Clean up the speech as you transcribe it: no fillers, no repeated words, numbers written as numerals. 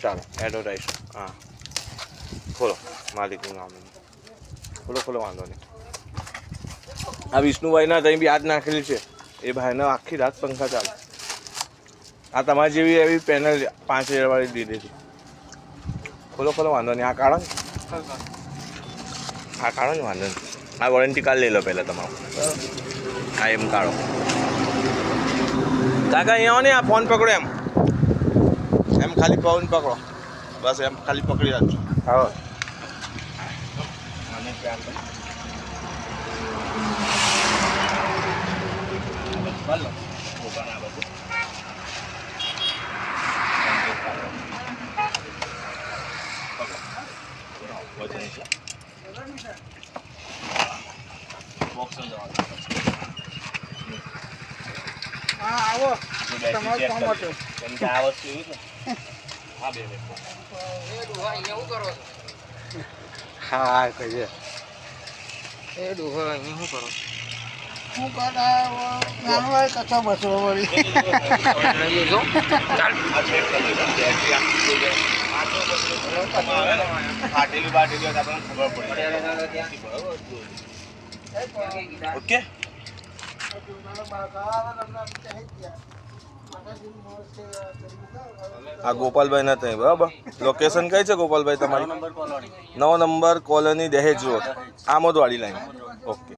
ચાલો એડવર્ટાઈઝ હા ખોલો માલિકનું નામ ખોલો વાંધો નહીં. આ વિષ્ણુભાઈના ત્યાં બી આજ નાખેલી છે એ ભાઈને આખી રાત પંખા ચાલે. આ તમારી જેવી એવી પેનલ 5000 વાળી લીધી હતી. ખોલો વાંધો નહીં. આ કાઢો ને વાંધો નહીં. આ વોરંટી કાર્ડ લઈ લો પહેલાં તમારું. હા એમ કાઢો કાકા અહીંયા આવો ને. આ ફોન પકડો એમ ખાલી ફોન પકડો બસ એમ ખાલી પકડી રાખજો. હા આવો તમારું કામ હતું. આ વસ્તુ એવી છે. હા બે હા કહીએ એ ડોહો અહીંયા શું કરો? શું કરાય કચો બસો વળી ફાટેલી બાટેલી આપણને ખબર પડે. ઓકે આ ગોપાલભાઈ ના ત્યાં બરાબર. લોકેશન કઈ છે ગોપાલભાઈ તમારી? 9 નંબર કોલોની દહેજ રોડ આમોદવાડી લાઈન. ઓકે